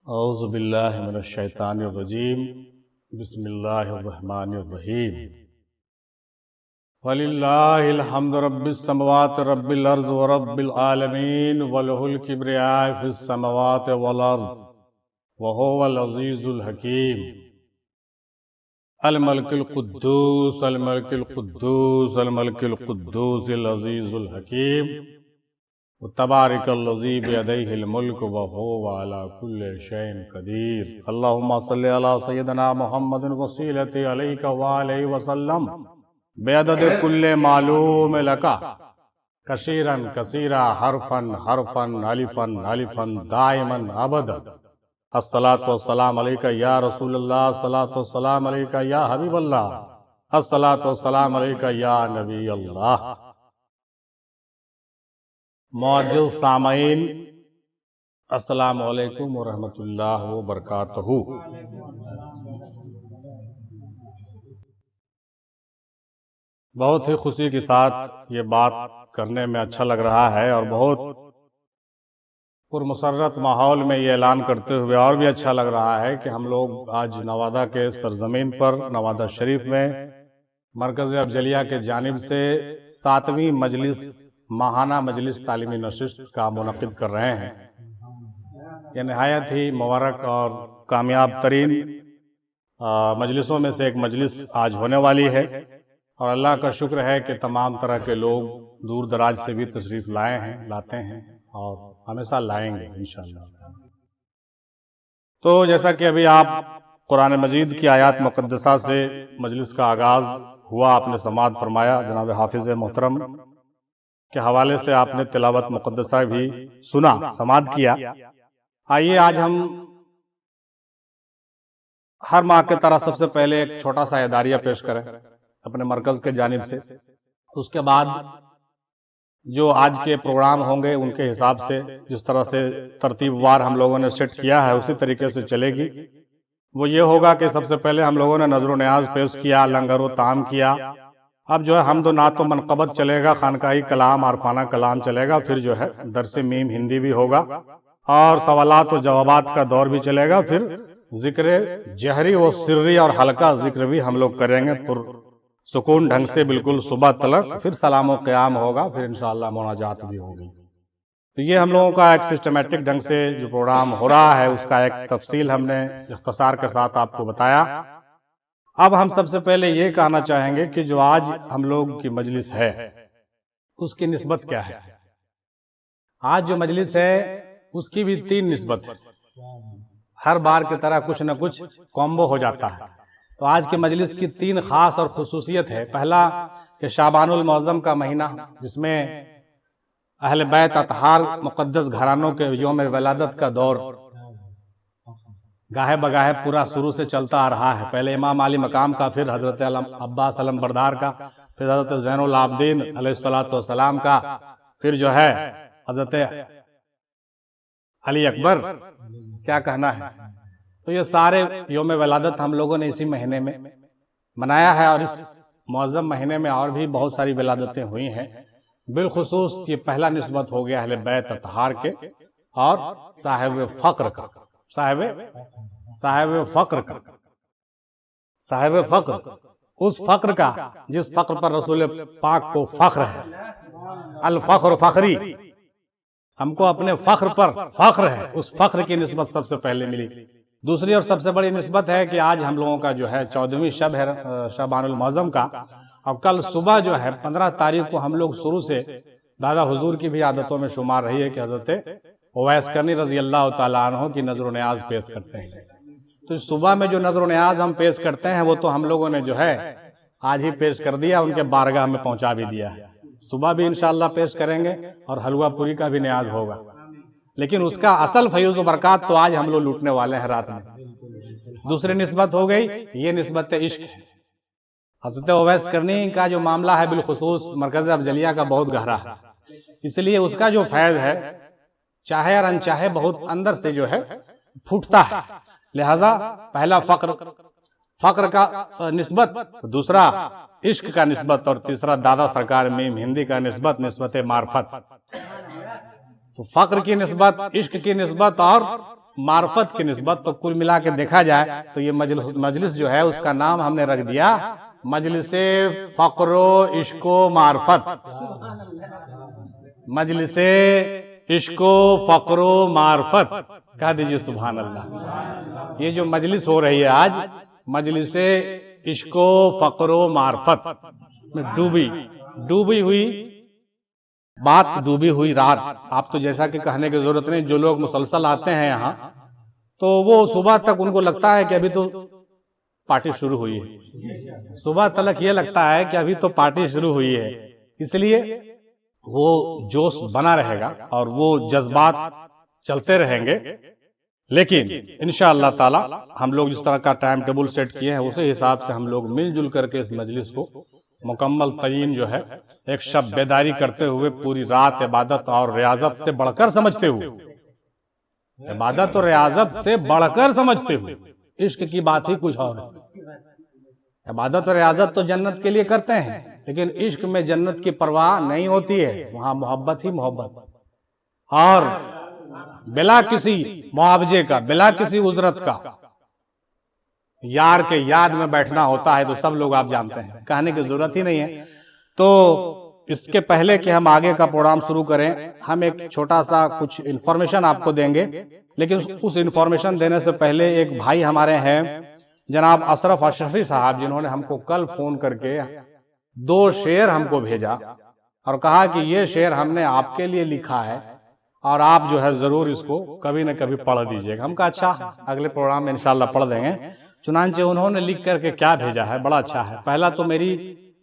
औज़ु बिल्लाहि मिनश शैतानिर रजीम बिस्मिल्लाहिर रहमानिर रहीम वलिल्लाहिल हम्दु रब्बिस समावाति रब्बिल अर्ज़ व रब्बिल आलमीन वलहुल किब्रियाउ फिस समावाति वल अर्ज़ व हुवल अज़ीज़ुल हकीम अल मलिकुल कुद्दूस अल मलिकुल कुद्दूस अल मलिकुल कुद्दूस अल अज़ीज़ुल हकीम तबारकल्लज़ी बियदिहिल मुल्क व हुवा अला कुल्लि शैइन क़दीर। अल्लाहुम्मा सल्लि अला सय्यिदिना मुहम्मदिन वसीलति अलैका व अलैहि वसल्लम बिअददि कुल्लि मालूम लका कसीरन कसीरा हरफन हरफन अलिफन अलिफन दाइमन अबदन। अस्सलातु वस्सलाम अलैका या रसूलल्लाह, अस्सलातु वस्सलाम अलैका या हबीबल्लाह, अस्सलातु वस्सलाम अलैका या नबी अल्लाह। मौजूद सामईन अस्सलामु अलैकुम व रहमतुल्लाहि व बरकातहू। बहुत ही खुशी के साथ ये बात करने में अच्छा लग रहा है और बहुत पुरमसरत माहौल में ये ऐलान करते हुए और भी अच्छा लग रहा है कि हम लोग आज नवादा के सरजमीन पर नवादा शरीफ में मरकज़ अफजलिया के जानिब से 7वीं मजलिस माहाना मजलिस तालीमी नशिस्त का मुनक़िद कर रहे हैं। ये नहायत ही मुबारक और कामयाब तरीन मजलिसों में से एक मजलिस आज होने वाली है और अल्लाह का शुक्र है कि तमाम तरह के लोग दूर दराज से भी तशरीफ़ लाए हैं, लाते हैं और हमेशा लाएंगे इंशाअल्लाह। तो जैसा कि अभी आप कुरान मजीद की आयात मुक़द्दसा से मजलिस का आगाज़ हुआ, आपने समाअत फरमाया, जनाब हाफिज़ मोहतरम के हवाले से आपने तिलावत मुक़द्दसा भी सुना, समाअत किया। आइए आज हम हर माह की तरह सबसे पहले एक छोटा सा एदारिया पेश करें अपने मरकज़ के जानिब से। उसके बाद जो आज के प्रोग्राम होंगे उनके हिसाब से जिस तरह से तरतीबवार हम लोगों ने सेट किया है उसी तरीके से चलेगी। वो ये होगा कि सबसे पहले हम लोगों ने नज़र न्याज पेश किया, लंगर व ताम किया। अब जो है हमदो नात व मनक़बत चलेगा, खानकाही कलाम आरफाना कलाम चलेगा, फिर जो है दरस मीम हिंदी भी होगा और सवालात व जवाबात का दौर भी चलेगा। फिर जिक्र जहरी व सिर्री और हल्का जिक्र भी हम लोग करेंगे सुकून ढंग से बिल्कुल सुबह तलक। फिर सलाम व क़याम होगा, फिर इंशाअल्लाह मुनाजात भी होगी। तो ये हम लोगों का एक सिस्टमेटिक ढंग से जो प्रोग्राम हो रहा है उसका एक तफसील हमने इख्तिसार के साथ आपको बताया। अब हम सबसे पहले ये कहना चाहेंगे कि जो आज हम लोग की मजलिस है उसकी निस्बत क्या है। आज जो मजलिस है उसकी भी 3 निस्बत है। हर बार की तरह कुछ न कुछ कॉम्बो हो जाता है। तो आज की मजलिस की 3 खास और खुसूसियत है। पहला कि शाबानुल मौज़म का महीना, जिसमें अहले बैत अतहार मुक़द्दस घरानों के यौम विलादत का दौर गाहे बगाहे पूरा शुरू से चलता आ रहा है। पहले इमाम अली मकाम का, फिर हजरत अब्बास अलम बरदार का, फिर हजरत ज़ैनुल आबदीन अलैहिस्सलातु वस्सलाम का, फिर जो है हजरत अली अकबर, क्या कहना है। तो ये सारे यौम विलादत हम लोगों ने इसी महीने में मनाया है और इस मुअज़्ज़म महीने में और भी बहुत सारी विलादतें हुई हैं। बिलखुसूस ये पहला निस्बत हो गया अहले बैत अतहार के और साहिब फ़क्र का, साहिब फ़क्र, उस फ़क्र का जिस फ़क्र पर रसूल पाक को फ़ख्र है। अल फ़ख्र फ़ख्री, हमको अपने फ़ख्र पर फ़ख्र है, उस फ़ख्र की निस्बत सबसे पहले मिली। दूसरी और सबसे बड़ी निस्बत है कि आज हम लोगों का जो है 14वीं शब है शाबानुल मौज़म का, और कल सुबह जो है 15 तारीख को हम लोग शुरू से दादा हुजूर की भी आदतों में शुमार रही है कि हज़रत उवैस करनी रज़ी अल्लाह तआला अन्हु की नज़र न्याज पेश करते हैं। तो सुबह में जो नज़र न्याज हम पेश करते हैं वो तो हम लोगों ने जो है आज ही पेश कर दिया, उनके बारगाह में पहुंचा भी दिया है। सुबह भी इंशाअल्लाह पेश करेंगे और हलवा पूरी का भी न्याज होगा, लेकिन उसका असल फयूज़ व बरक़ात तो आज हम लोग लूटने वाले हैं रात में। दूसरी निस्बत हो गई ये निस्बत इश्क है। हज़रत उवैस करनी का जो मामला है बिलखुसूस मरकज़ अफजलिया का बहुत गहरा है, इसलिए उसका जो फैज़ है चाहे और अनचाहे बहुत अंदर से जो है फूटता है। लिहाजा पहला फ़क्र का निस्बत, दूसरा इश्क का निस्बत और तीसरा दादा सरकार मीम हिंदी का निस्बत मार्फत। तो फ़क्र की निस्बत, इश्क की निस्बत और मार्फत की निस्बत। तो कुल मिला के देखा जाए तो ये मजलिस जो है उसका नाम हमने रख दिया मजलिसे फक्रो इश्को मार्फत। मजलिसे इश्को फक्रो मार्फत, कह दीजिए सुभान अल्लाह। ये जो मजलिस हो रही है आज, मजलिसे इश्को फक्रो मार्फत में डूबी हुई बात, डूबी हुई रात। आप तो जैसा कि कहने की जरूरत नहीं, जो लोग मुसलसल आते हैं यहाँ तो वो सुबह तक उनको लगता है कि अभी तो पार्टी शुरू हुई है। सुबह तक ये लगता है कि अभी तो पार्टी शुरू हुई है, इसलिए वो जोश बना रहेगा और वो जज्बात चलते रहेंगे। लेकिन इंशाअल्लाह ताला हम लोग जिस तरह का टाइम टेबल सेट किए हैं उसी हिसाब से हम लोग मिलजुल करके इस मजलिस को मुकम्मल तयीन जो है एक शब बेदारी करते हुए पूरी रात इबादत और रियाजत से बढ़कर समझते हुए, इबादत और रियाजत से बढ़कर समझते हुए, इश्क की बात ही कुछ और है। इबादत और रियाजत तो जन्नत के लिए करते हैं, लेकिन इश्क में जन्नत की परवाह नहीं होती है, वहां मोहब्बत ही मोहब्बत। और बिला किसी मुआवजे का, बिला किसी उजरत का यार के याद में बैठना होता है, तो सब लोग आप जानते हैं, कहने की जरूरत ही नहीं है। तो इसके पहले कि हम आगे का प्रोग्राम शुरू करें, हम एक छोटा सा कुछ इंफॉर्मेशन आपको देंगे। लेकिन उस इंफॉर्मेशन देने से पहले एक भाई हमारे हैं जनाब अशरफ अशरफी साहब, जिन्होंने हमको कल फोन करके 2 शेर हमको भेजा और कहा कि ये शेर हमने आपके लिए लिखा है और आप जो है जरूर इसको कभी न कभी पढ़ दीजिएगा। हम कहा अच्छा, अगले प्रोग्राम में इंशाल्लाह पढ़ देंगे। चुनांचे उन्होंने लिख करके क्या भेजा है, बड़ा अच्छा है। पहला तो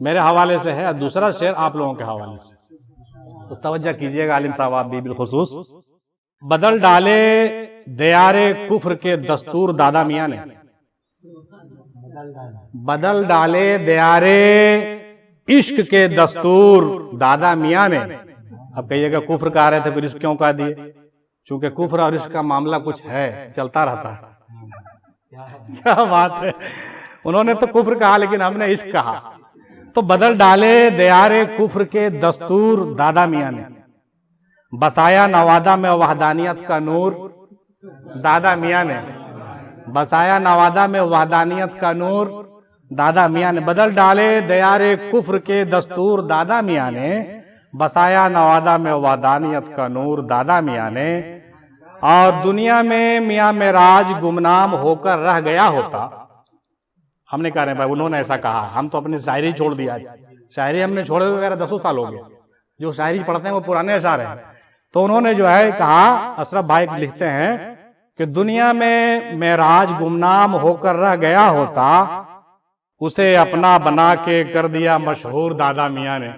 मेरे हवाले से है और दूसरा शेर आप लोगों के हवाले से, तो तवज्जो कीजिएगा आलिम साहब आप भी बिलखुसूस। बदल डाले दयारे कुफ्र के दस्तूर दादा मियां ने, बदल डाले दयारे इश्क के दस्तूर दादा मियां ने। अब कहिएगा कुफ्र कह रहे थे, फिर इश्क क्यों कह दिए? चूंकि कुफ्र और इश्क का मामला कुछ है, चलता रहता है। क्या बात है, उन्होंने तो कुफ्र कहा लेकिन हमने इश्क कहा। तो बदल डाले दयारे कुफ्र के दस्तूर दादा मियां ने, बसाया नवादा में वहदानियत का नूर दादा मियां ने, बसाया नवादा में वहदानियत का नूर दादा मियां ने। बदल डाले दयारे कुफ्र के दस्तूर दादा मियां ने, बसाया नवादा में वहदानियत का नूर दादा मियां ने। और दुनिया में मियां मेराज गुमनाम होकर रह गया होता। हमने कहा भाई उन्होंने ऐसा कहा, हम तो अपनी शायरी छोड़ दिया। शायरी हमने छोड़े हुए वगैरह 10 साल हो गए, जो शायरी पढ़ते हैं वो पुराने अशार हैं। तो उन्होंने जो है कहा, अशरफ भाई लिखते हैं कि दुनिया में मेराज गुमनाम होकर रह गया होता, उसे अपना बना के कर दिया मशहूर दादा मियां ने।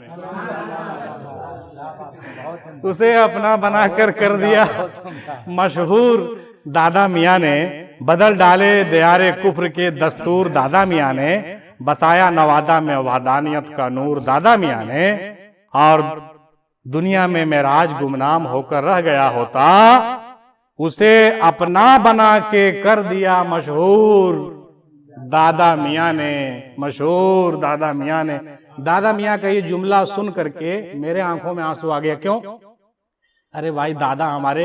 उसे अपना बनाकर कर दिया मशहूर दादा मियां ने। बदल डाले दयारे कुफ्र के दस्तूर दादा मियां ने, बसाया नवादा में वहदानियत का नूर दादा मियां ने। और दुनिया में मेराज गुमनाम होकर रह गया होता, उसे अपना बना के कर दिया मशहूर दादा मियां ने, मशहूर दादा मियां ने। दादा मियां का ये जुमला सुन करके मेरे आंखों में आंसू आ गया। क्यों? अरे भाई दादा हमारे,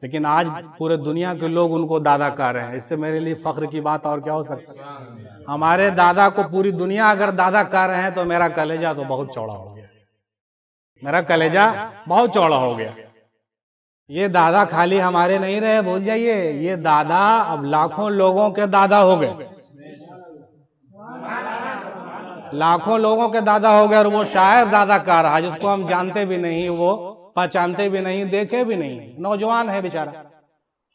लेकिन आज पूरे दुनिया के लोग उनको दादा कह रहे हैं। इससे मेरे लिए फख्र की बात और क्या हो सकती है? हमारे दादा को पूरी दुनिया अगर दादा कह रहे हैं तो मेरा कलेजा तो बहुत चौड़ा हो गया, मेरा कलेजा बहुत चौड़ा हो गया। ये दादा खाली हमारे नहीं रहे, भूल जाइए, ये दादा अब लाखों लोगों के दादा हो गए, लाखों लोगों के दादा हो गए। और वो शायर दादा कह रहा है जिसको हम जानते भी नहीं, वो पहचानते भी नहीं, देखे भी नहीं, नौजवान है बेचारा,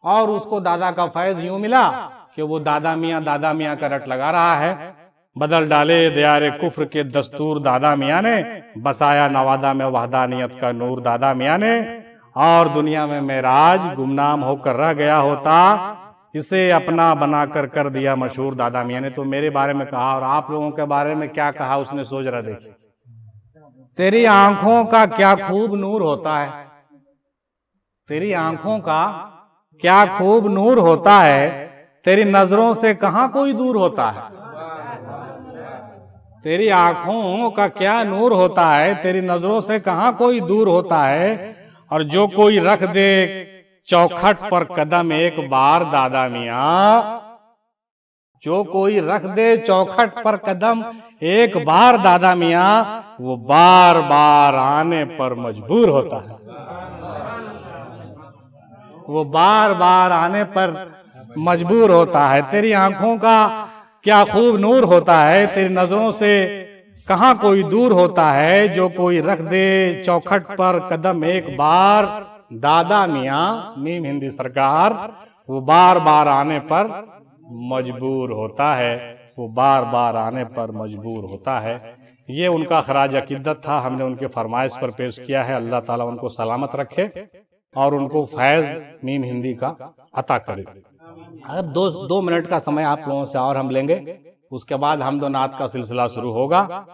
और उसको दादा का फैज यूं मिला कि वो दादा मियां का रट लगा रहा है। बदल डाले दयारे कुफ्र के दस्तूर दादा मियां ने, बसाया नवादा में वहदानियत का नूर दादा मियां ने। और दुनिया में मेराज गुमनाम होकर रह गया होता, इसे अपना बनाकर कर दिया मशहूर दादा मियां ने। तो मेरे बारे में कहा, और आप लोगों के बारे में क्या कहा उसने सोच रहा। देखिए, तेरी आंखों का क्या खूब नूर होता है, तेरी आंखों का क्या खूब नूर होता है, तेरी नजरों से कहां कोई दूर होता है। तेरी आंखों का क्या नूर होता है, तेरी नजरों से कहां कोई दूर होता है। और जो कोई रख दे चौखट पर कदम एक बार दादा मियाँ, जो कोई रख दे चौखट पर कदम एक बार दादा मियाँ, वो बार बार आने पर मजबूर होता है। वो बार बार आने पर मजबूर होता है। तेरी आंखों का क्या खूब नूर होता है, तेरी नजरों से कहाँ कोई दूर होता है, जो कोई रख दे चौखट पर कदम एक बार दादा मियाँ, मीम हिंदी सरकार, वो बार बार आने पर मजबूर होता है। वो बार बार आने पर मजबूर होता है। ये उनका खराज अकीदत था, हमने उनके फरमाइश पर पेश किया है। अल्लाह ताला उनको सलामत रखे और उनको फैज मीम हिंदी का अता करे। अब दो मिनट का समय आप लोगों से और हम लेंगे, उसके बाद हमदो नात का सिलसिला शुरू होगा।